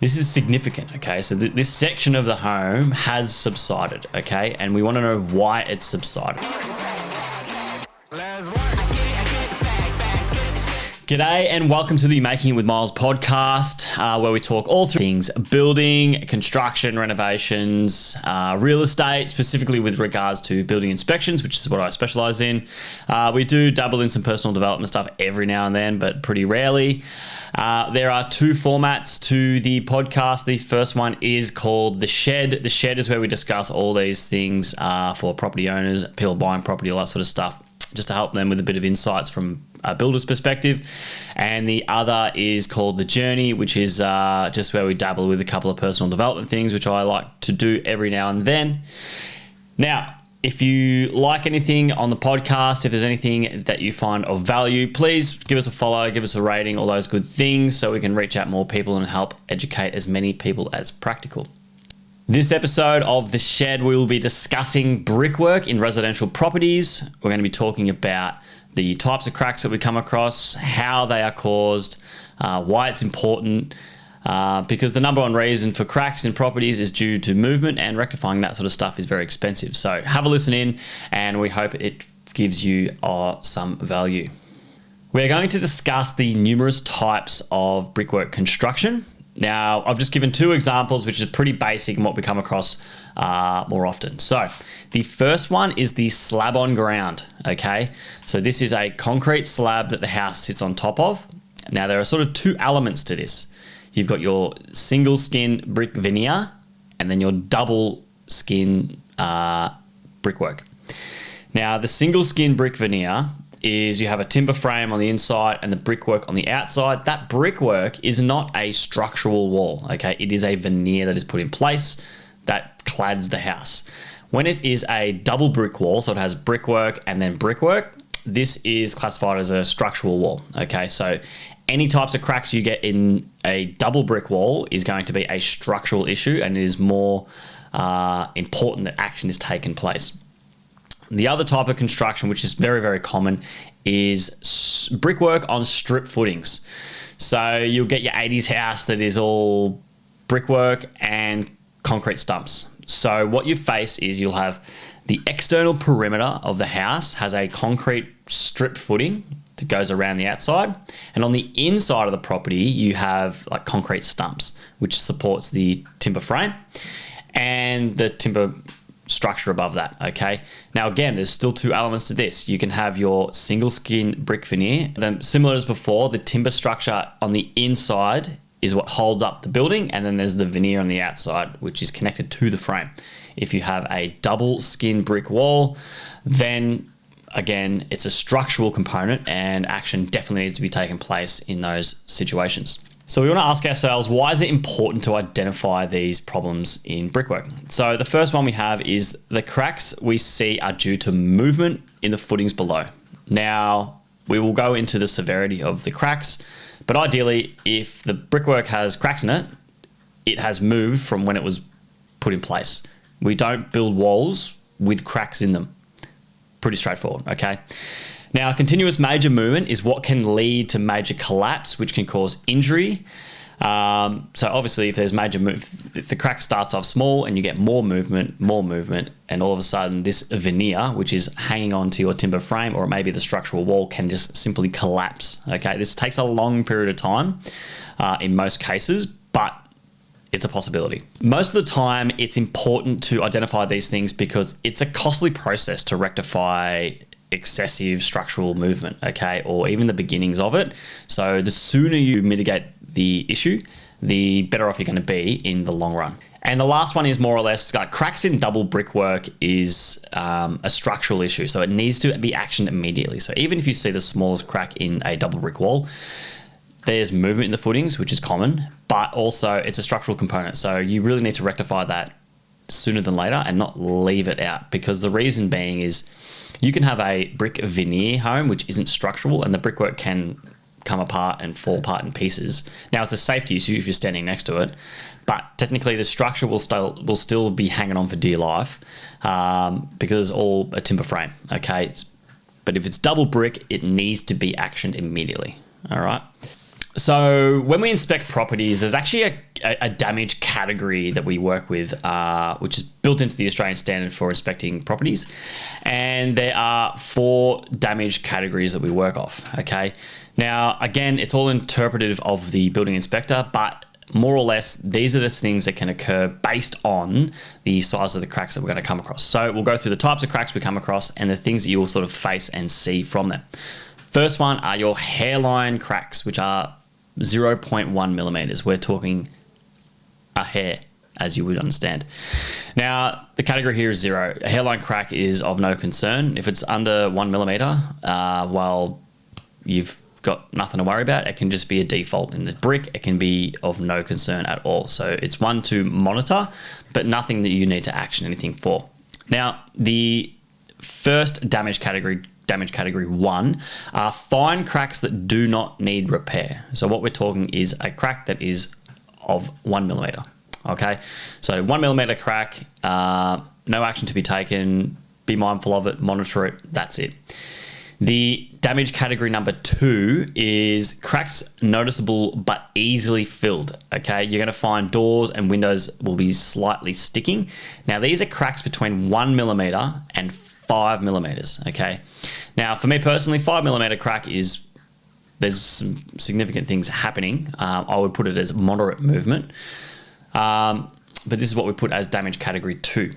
This is significant, okay? So this section of the home has subsided, okay? And we want to know why it's subsided. G'day and welcome to the Making It With Myles podcast, where we talk all through things building, construction, renovations, real estate, specifically with regards to building inspections, which is what I specialize in. We do dabble in some personal development stuff every now and then, but pretty rarely. There are two formats to the podcast. The first one is called The Shed. The Shed is where we discuss all these things for property owners, people buying property, all that sort of stuff, just to help them with a bit of insights from a builder's perspective. And the other is called The Journey, which is just where we dabble with a couple of personal development things, which I like to do every now and then. Now, if you like anything on the podcast, if there's anything that you find of value, please give us a follow, give us a rating, all those good things, so we can reach out more people and help educate as many people as practical. This episode of The Shed, we will be discussing brickwork in residential properties. We're going to be talking about the types of cracks that we come across, how they are caused, why it's important, because the number one reason for cracks in properties is due to movement, and rectifying that sort of stuff is very expensive. So have a listen in, and we hope it gives you some value. We're going to discuss the numerous types of brickwork construction. Now, I've just given two examples, which is pretty basic and what we come across more often. So the first one is the slab on ground, okay? So this is a concrete slab that the house sits on top of. Now, there are sort of two elements to this. You've got your single skin brick veneer and then your double skin brickwork. Now, the single skin brick veneer is you have a timber frame on the inside and the brickwork on the outside. That brickwork is not a structural wall, okay? It is a veneer that is put in place that clads the house. When it is a double brick wall, so it has brickwork and then brickwork, this is classified as a structural wall, okay? So any types of cracks you get in a double brick wall is going to be a structural issue, and it is more important that action is taken place. The other type of construction, which is very, very common, is brickwork on strip footings. So you'll get your 80s house that is all brickwork and concrete stumps. So what you face is you'll have the external perimeter of the house has a concrete strip footing that goes around the outside. And on the inside of the property, you have like concrete stumps, which supports the timber frame and the timber structure above that, okay? Now, again, there's still two elements to this. You can have your single skin brick veneer. Then, similar as before, the timber structure on the inside is what holds up the building, and then there's the veneer on the outside, which is connected to the frame. If you have a double skin brick wall, then again, it's a structural component, and action definitely needs to be taking place in those situations. So we want to ask ourselves, why is it important to identify these problems in brickwork? So the first one we have is the cracks we see are due to movement in the footings below. Now, we will go into the severity of the cracks, but ideally, if the brickwork has cracks in it, it has moved from when it was put in place. We don't build walls with cracks in them. Pretty straightforward, okay? Now, continuous major movement is what can lead to major collapse, which can cause injury. So obviously, if there's if the crack starts off small and you get more movement, and all of a sudden this veneer, which is hanging onto your timber frame, or maybe the structural wall, can just simply collapse, okay? This takes a long period of time in most cases, but it's a possibility. Most of the time, it's important to identify these things because it's a costly process to rectify excessive structural movement, okay, or even the beginnings of it. So the sooner you mitigate the issue, the better off you're going to be in the long run. And the last one is more or less like cracks in double brickwork is a structural issue, so it needs to be actioned immediately. So even if you see the smallest crack in a double brick wall, there's movement in the footings, which is common, but also it's a structural component. So you really need to rectify that sooner than later and not leave it out, because the reason being is you can have a brick veneer home which isn't structural, and the brickwork can come apart and fall apart in pieces. Now, it's a safety issue if you're standing next to it, but technically the structure will still be hanging on for dear life because it's all a timber frame, okay? But if it's double brick, it needs to be actioned immediately, all right? So when we inspect properties, there's actually a a damage category that we work with, which is built into the Australian standard for inspecting properties. And there are 4 damage categories that we work off, okay? Now, again, it's all interpretative of the building inspector, but more or less, these are the things that can occur based on the size of the cracks that we're going to come across. So we'll go through the types of cracks we come across and the things that you will sort of face and see from them. First one are your hairline cracks, which are 0.1 millimeters. We're talking a hair, as you would understand. Now, the category here is 0. A hairline crack is of no concern. If it's under 1 millimeter, well, you've got nothing to worry about. It can just be a default in the brick. It can be of no concern at all. So it's one to monitor, but nothing that you need to action anything for. Now, the first damage category 1, are fine cracks that do not need repair. So what we're talking is a crack that is of 1 millimeter. Okay, so 1 millimeter crack, no action to be taken. Be mindful of it, monitor it. That's it. The damage category number 2 is cracks noticeable but easily filled. Okay, you're going to find doors and windows will be slightly sticking. Now, these are cracks between 1 millimeter and 5 millimeters. Okay, now for me personally, 5 millimeter crack is, there's some significant things happening. I would put it as moderate movement, but this is what we put as damage category 2.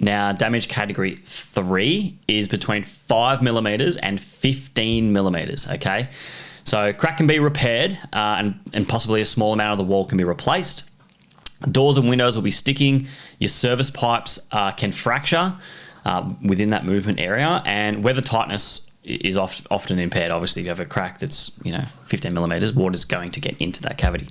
Now, damage category 3 is between 5 millimeters and 15 millimeters, okay? So crack can be repaired and possibly a small amount of the wall can be replaced. Doors and windows will be sticking. Your service pipes can fracture within that movement area, and weather tightness is often impaired. Obviously, if you have a crack that's 15 millimeters, water's going to get into that cavity.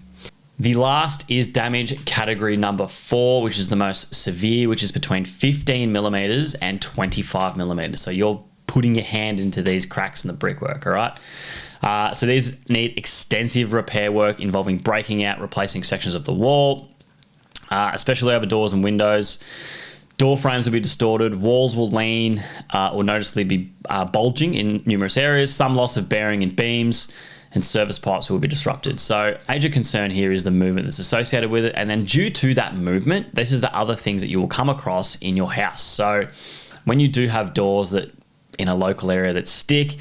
The last is damage category number 4, which is the most severe, which is between 15 millimeters and 25 millimeters. So you're putting your hand into these cracks in the brickwork, all right? So these need extensive repair work involving breaking out, replacing sections of the wall, especially over doors and windows. Door frames will be distorted, walls will lean or noticeably be bulging in numerous areas, some loss of bearing in beams, and service pipes will be disrupted. So major concern here is the movement that's associated with it. And then due to that movement, this is the other things that you will come across in your house. So when you do have doors that in a local area that stick,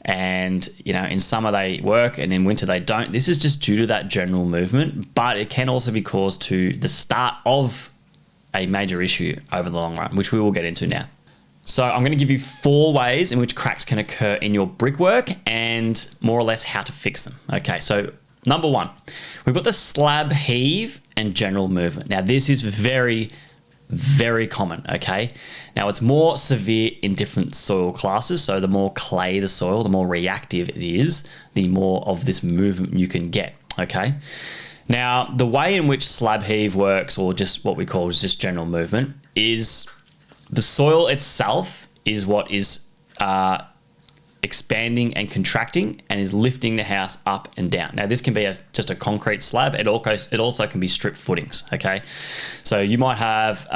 and in summer they work and in winter they don't, this is just due to that general movement, but it can also be caused to the start of a major issue over the long run, which we will get into now. So I'm going to give you 4 ways in which cracks can occur in your brickwork and more or less how to fix them. Okay, so number 1, we've got the slab heave and general movement. Now this is very, very common, okay? Now it's more severe in different soil classes. So the more clay the soil, the more reactive it is, the more of this movement you can get, okay? Now, the way in which slab heave works, or just what we call just general movement, is the soil itself is what is expanding and contracting and is lifting the house up and down. Now, this can be just a concrete slab. It also can be strip footings, okay? So you might have,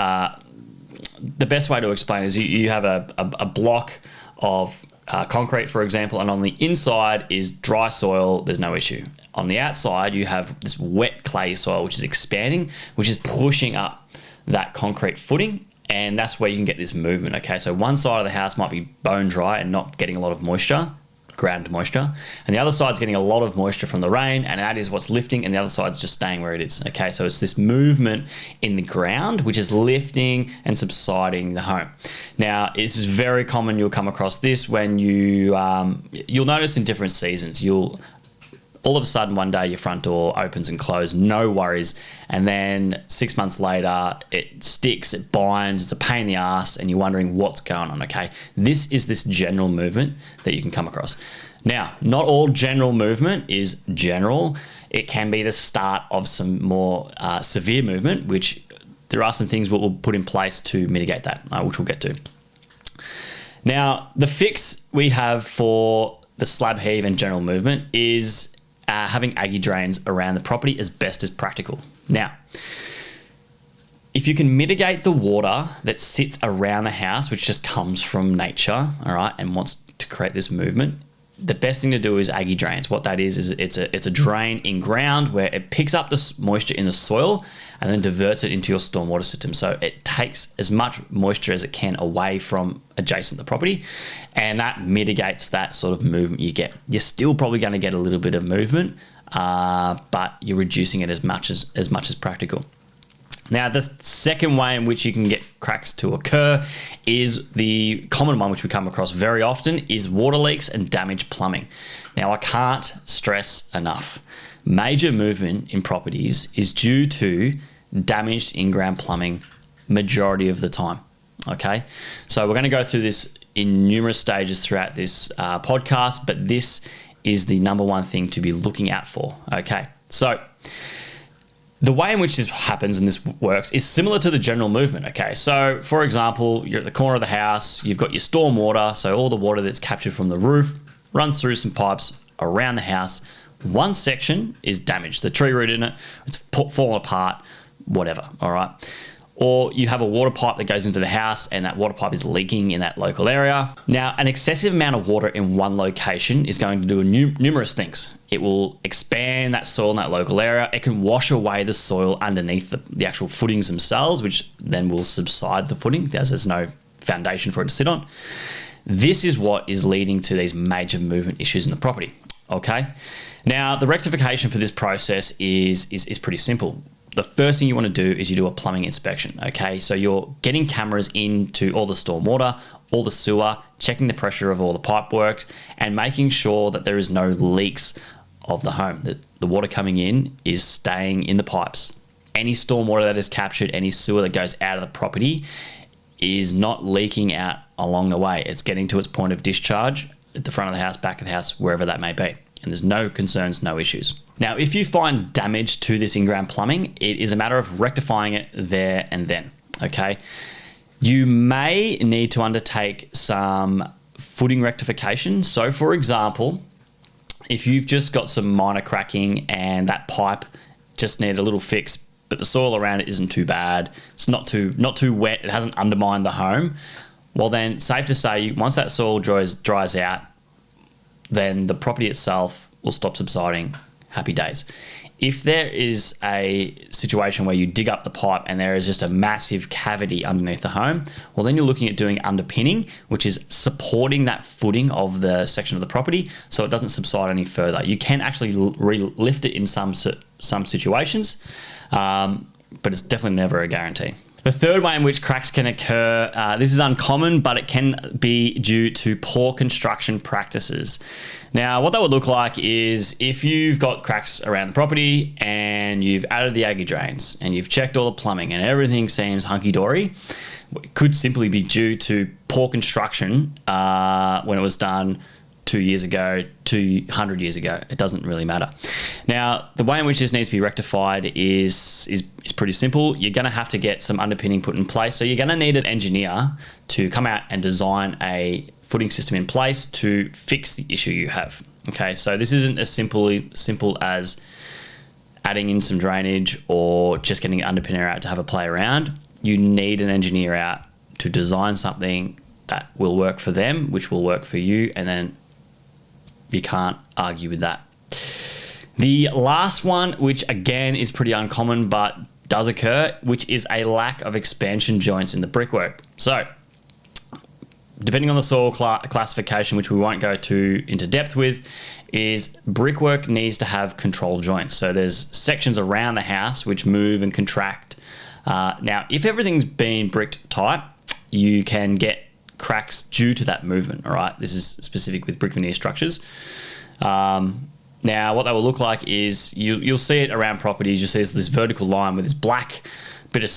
the best way to explain is you have a block of concrete, for example, and on the inside is dry soil, there's no issue. On the outside, you have this wet clay soil, which is expanding, which is pushing up that concrete footing, and that's where you can get this movement, okay? So one side of the house might be bone dry and not getting a lot of moisture, ground moisture, and the other side's getting a lot of moisture from the rain, and that is what's lifting, and the other side's just staying where it is, okay? So it's this movement in the ground, which is lifting and subsiding the home. Now, this is very common. You'll come across this when you'll notice in different seasons. All of a sudden, one day your front door opens and closes, no worries. And then 6 months later, it sticks, it binds, it's a pain in the ass, and you're wondering what's going on, okay? This is this general movement that you can come across. Now, not all general movement is general. It can be the start of some more severe movement, which there are some things we'll put in place to mitigate that, which we'll get to. Now, the fix we have for the slab heave and general movement is having aggie drains around the property as best as practical. Now, if you can mitigate the water that sits around the house, which just comes from nature, all right, and wants to create this movement, the best thing to do is Aggie drains. What that is it's a drain in ground where it picks up the moisture in the soil and then diverts it into your stormwater system. So it takes as much moisture as it can away from adjacent to the property, and that mitigates that sort of movement you get. You're still probably going to get a little bit of movement, but you're reducing it as much as practical. Now, the second way in which you can get cracks to occur is the common one, which we come across very often, is water leaks and damaged plumbing. Now, I can't stress enough. Major movement in properties is due to damaged in-ground plumbing majority of the time. Okay, so we're going to go through this in numerous stages throughout this podcast, but this is the number one thing to be looking out for. Okay, so the way in which this happens and this works is similar to the general movement. Okay, so for example, you're at the corner of the house, you've got your storm water, so all the water that's captured from the roof runs through some pipes around the house. One section is damaged, the tree root in it, it's fallen apart, whatever, all right? Or you have a water pipe that goes into the house and that water pipe is leaking in that local area. Now, an excessive amount of water in one location is going to do numerous things. It will expand that soil in that local area. It can wash away the soil underneath the actual footings themselves, which then will subside the footing as there's no foundation for it to sit on. This is what is leading to these major movement issues in the property, okay? Now, the rectification for this process is pretty simple. The first thing you want to do is you do a plumbing inspection, okay? So you're getting cameras into all the storm water, all the sewer, checking the pressure of all the pipe works, and making sure that there is no leaks of the home, that the water coming in is staying in the pipes. Any storm water that is captured, any sewer that goes out of the property is not leaking out along the way. It's getting to its point of discharge at the front of the house, back of the house, wherever that may be. And there's no concerns, no issues. Now, if you find damage to this in-ground plumbing, it is a matter of rectifying it there and then, okay? You may need to undertake some footing rectification. So, for example, if you've just got some minor cracking and that pipe just needed a little fix, but the soil around it isn't too bad, it's not too wet, it hasn't undermined the home, well then, safe to say, once that soil dries out, then the property itself will stop subsiding. Happy days. If there is a situation where you dig up the pipe and there is just a massive cavity underneath the home, well, then you're looking at doing underpinning, which is supporting that footing of the section of the property so it doesn't subside any further. You can actually lift it in some situations, but it's definitely never a guarantee. The third way in which cracks can occur, this is uncommon, but it can be due to poor construction practices. Now, what that would look like is if you've got cracks around the property and you've added the Aggie drains and you've checked all the plumbing and everything seems hunky-dory, it could simply be due to poor construction when it was done 2 years ago, 200 years ago. It doesn't really matter. Now, the way in which this needs to be rectified is pretty simple. You're going to have to get some underpinning put in place. So you're going to need an engineer to come out and design a footing system in place to fix the issue you have. Okay, so this isn't as simple as adding in some drainage or just getting an underpinner out to have a play around. You need an engineer out to design something that will work for them, which will work for you, and then you can't argue with that. The last one, which again is pretty uncommon but does occur, which is a lack of expansion joints in the brickwork. So, depending on the soil classification, which we won't go into depth with, is brickwork needs to have control joints. So there's sections around the house which move and contract. Now, if everything's been bricked tight, you can get cracks due to that movement, all right? This is specific with brick veneer structures. Now, what that will look like is you'll see it around properties. You'll see this vertical line with this black bit of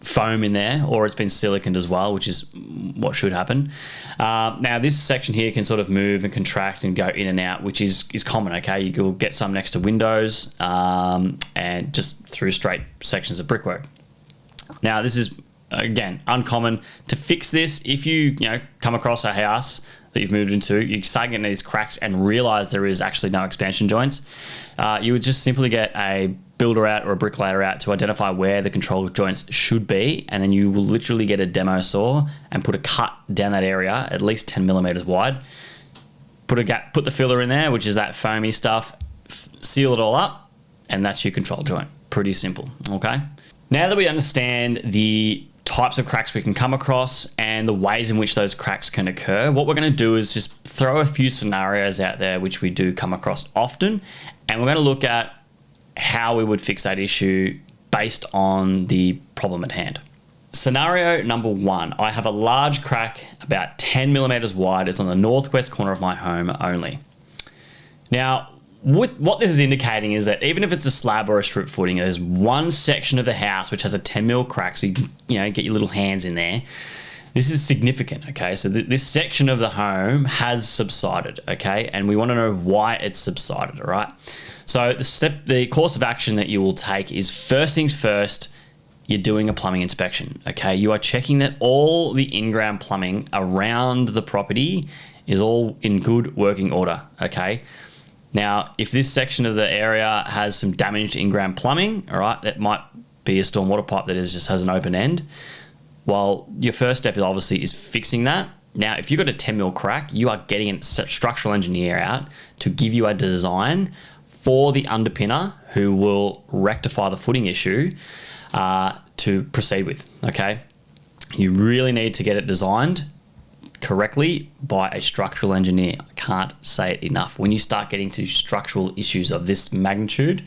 foam in there, or it's been siliconed as well, which is what should happen. Now, this section here can sort of move and contract and go in and out, which is common, okay? You'll get some next to windows and just through straight sections of brickwork. Now, this is, again, uncommon. To fix this, if you come across a house that you've moved into, you start getting these cracks and realize there is actually no expansion joints, you would just simply get a builder out or a bricklayer out to identify where the control joints should be, and then you will literally get a demo saw and put a cut down that area at least 10 millimeters wide. put the filler in there, which is that foamy stuff, seal it all up, and that's your control joint. Pretty simple, okay? Now that we understand the types of cracks we can come across and the ways in which those cracks can occur, what we're going to do is just throw a few scenarios out there which we do come across often, and we're going to look at how we would fix that issue based on the problem at hand. Scenario number 1, I have a large crack about 10 millimeters wide. It's on the northwest corner of my home only. Now, what this is indicating is that even if it's a slab or a strip footing, there's one section of the house which has a 10 mil crack, so you can get your little hands in there. This is significant, okay? So this section of the home has subsided, okay? And we want to know why it's subsided, all right? So the course of action that you will take is, first things first, you're doing a plumbing inspection, okay? You are checking that all the in-ground plumbing around the property is all in good working order, okay? Now, if this section of the area has some damaged in-ground plumbing, all right, that might be a stormwater pipe that just has an open end. Well, your first step is fixing that. Now, if you've got a 10 mil crack, you are getting a structural engineer out to give you a design for the underpinner who will rectify the footing issue to proceed with, okay? You really need to get it designed correctly by a structural engineer. I can't say it enough. When you start getting to structural issues of this magnitude,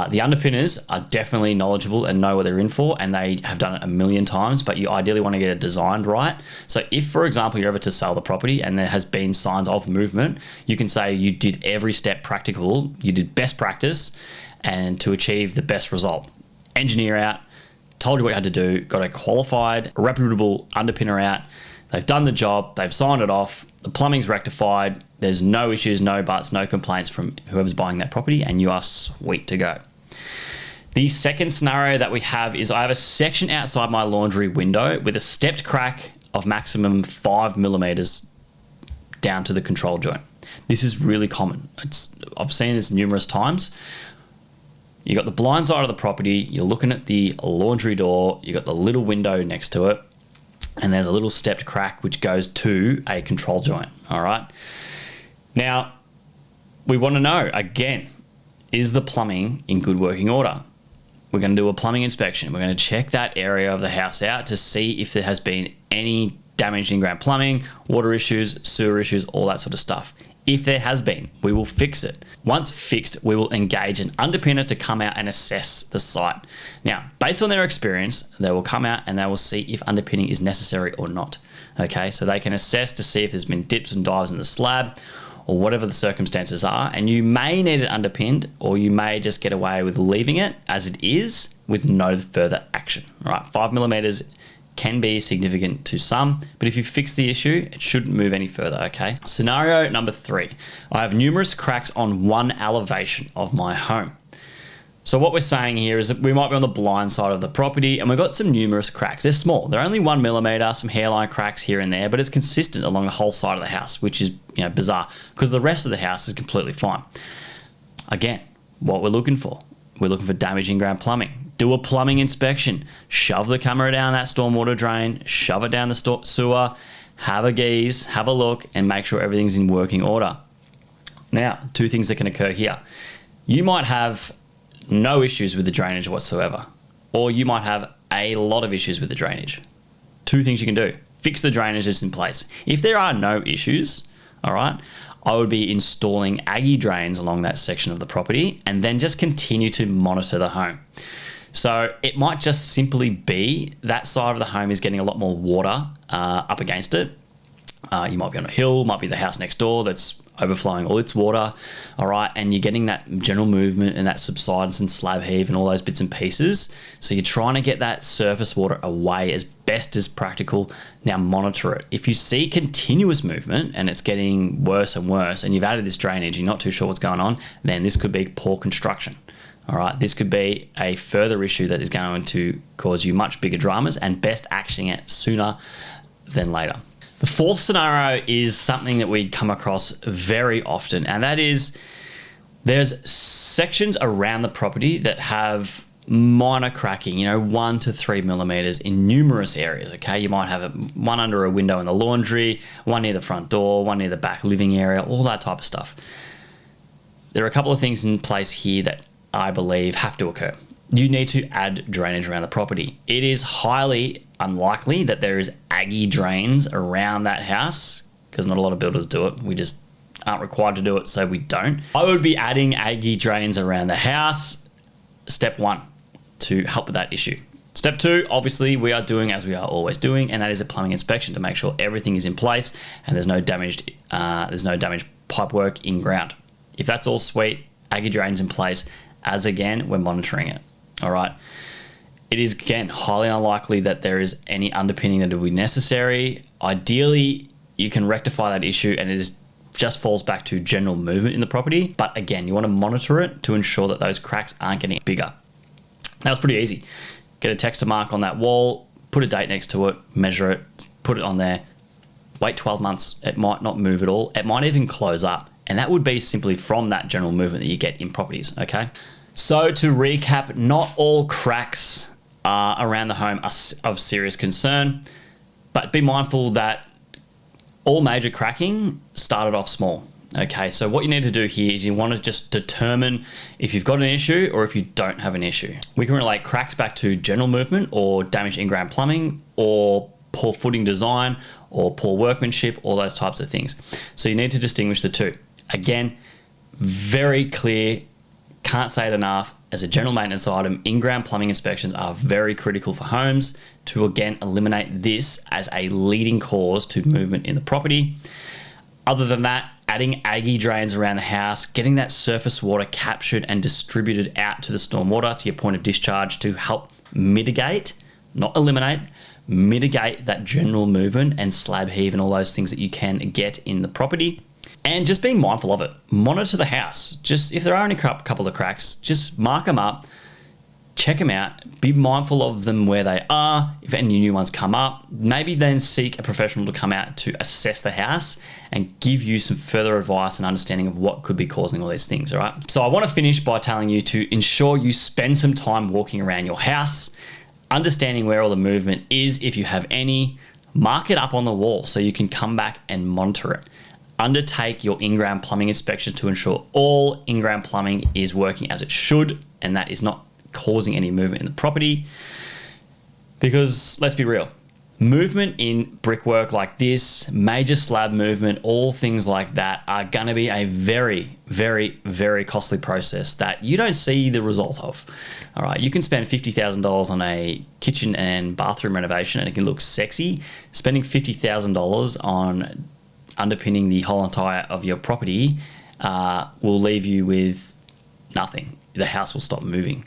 the underpinners are definitely knowledgeable and know what they're in for, and they have done it a million times, but you ideally want to get it designed right. So if, for example, you're ever to sell the property and there has been signs of movement, you can say you did every step practical, you did best practice, and to achieve the best result. Engineer out, told you what you had to do, got a qualified, reputable underpinner out. They've done the job, they've signed it off, the plumbing's rectified, there's no issues, no buts, no complaints from whoever's buying that property, and you are sweet to go. The second scenario that we have is I have a section outside my laundry window with a stepped crack of maximum 5 millimeters down to the control joint. This is really common. I've seen this numerous times. You got the blind side of the property, you're looking at the laundry door, you got the little window next to it, and there's a little stepped crack which goes to a control joint, all right? Now, we want to know, again, is the plumbing in good working order? We're going to do a plumbing inspection. We're going to check that area of the house out to see if there has been any damaged in-ground plumbing, water issues, sewer issues, all that sort of stuff. If there has been, we will fix it. Once fixed, we will engage an underpinner to come out and assess the site. Now, based on their experience, they will come out and they will see if underpinning is necessary or not. Okay, so they can assess to see if there's been dips and dives in the slab or whatever the circumstances are, and you may need it underpinned, or you may just get away with leaving it as it is with no further action. All right, 5 millimeters can be significant to some, but if you fix the issue, it shouldn't move any further, okay? Scenario number 3, I have numerous cracks on one elevation of my home. So what we're saying here is that we might be on the blind side of the property and we've got some numerous cracks. They're small, they're only 1 millimeter, some hairline cracks here and there, but it's consistent along the whole side of the house, which is bizarre because the rest of the house is completely fine. Again, what we're looking for damage in ground plumbing. Do a plumbing inspection, shove the camera down that stormwater drain, shove it down the sewer, have a gaze, have a look, and make sure everything's in working order. Now, 2 things that can occur here. You might have no issues with the drainage whatsoever, or you might have a lot of issues with the drainage. 2 things you can do. Fix the drainage that's in place. If there are no issues, all right, I would be installing Aggie drains along that section of the property and then just continue to monitor the home. So it might just simply be that side of the home is getting a lot more water up against it. You might be on a hill, might be the house next door that's overflowing all its water, all right, and you're getting that general movement and that subsidence and slab heave and all those bits and pieces. So you're trying to get that surface water away as best as practical. Now monitor it. If you see continuous movement and it's getting worse and worse and you've added this drainage, you're not too sure what's going on, then this could be poor construction. All right, this could be a further issue that is going to cause you much bigger dramas, and best actioning it sooner than later. The 4th scenario is something that we come across very often, and that is there's sections around the property that have minor cracking, 1 to 3 millimeters in numerous areas, okay? You might have one under a window in the laundry, one near the front door, one near the back living area, all that type of stuff. There are a couple of things in place here that I believe have to occur. You need to add drainage around the property. It is highly unlikely that there is aggie drains around that house because not a lot of builders do it. We just aren't required to do it, so we don't. I would be adding aggie drains around the house, step 1, to help with that issue. Step 2, obviously, we are doing as we are always doing, and that is a plumbing inspection to make sure everything is in place and there's no damaged pipework in ground. If that's all sweet, aggie drains in place, as again, we're monitoring it. All right. It is, again, highly unlikely that there is any underpinning that will be necessary. Ideally, you can rectify that issue and it just falls back to general movement in the property. But again, you want to monitor it to ensure that those cracks aren't getting bigger. Now, it's pretty easy. Get a texture mark on that wall, put a date next to it, measure it, put it on there, wait 12 months. It might not move at all. It might even close up. And that would be simply from that general movement that you get in properties, okay? So to recap, not all cracks around the home are of serious concern, but be mindful that all major cracking started off small. Okay, so what you need to do here is you want to just determine if you've got an issue or if you don't have an issue. We can relate cracks back to general movement or damaged in-ground plumbing or poor footing design or poor workmanship, all those types of things. So you need to distinguish the two. Again, very clear, can't say it enough, as a general maintenance item, in-ground plumbing inspections are very critical for homes to, again, eliminate this as a leading cause to movement in the property. Other than that, adding aggie drains around the house, getting that surface water captured and distributed out to the stormwater, to your point of discharge, to help mitigate, not eliminate, mitigate that general movement and slab heave and all those things that you can get in the property. And just being mindful of it. Monitor the house. Just if there are any couple of cracks, just mark them up, check them out, be mindful of them where they are. If any new ones come up, maybe then seek a professional to come out to assess the house and give you some further advice and understanding of what could be causing all these things, all right? So I want to finish by telling you to ensure you spend some time walking around your house, understanding where all the movement is, if you have any, mark it up on the wall so you can come back and monitor it. Undertake your in-ground plumbing inspection to ensure all in-ground plumbing is working as it should and that is not causing any movement in the property. Because let's be real, movement in brickwork like this, major slab movement, all things like that are going to be a very, very, very costly process that you don't see the result of. All right, you can spend $50,000 on a kitchen and bathroom renovation and it can look sexy. Spending $50,000 on underpinning the whole entire of your property will leave you with nothing. The house will stop moving.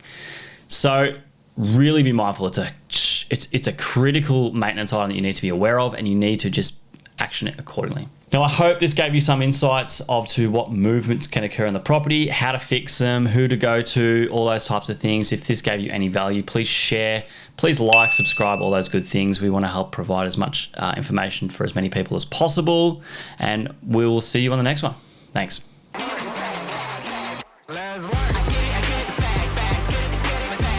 So really be mindful. It's a critical maintenance item that you need to be aware of and you need to just action it accordingly. Now, I hope this gave you some insights of to what movements can occur in the property, how to fix them, who to go to, all those types of things. If this gave you any value, please share, please like, subscribe, all those good things. We want to help provide as much information for as many people as possible, and we'll see you on the next one. Thanks.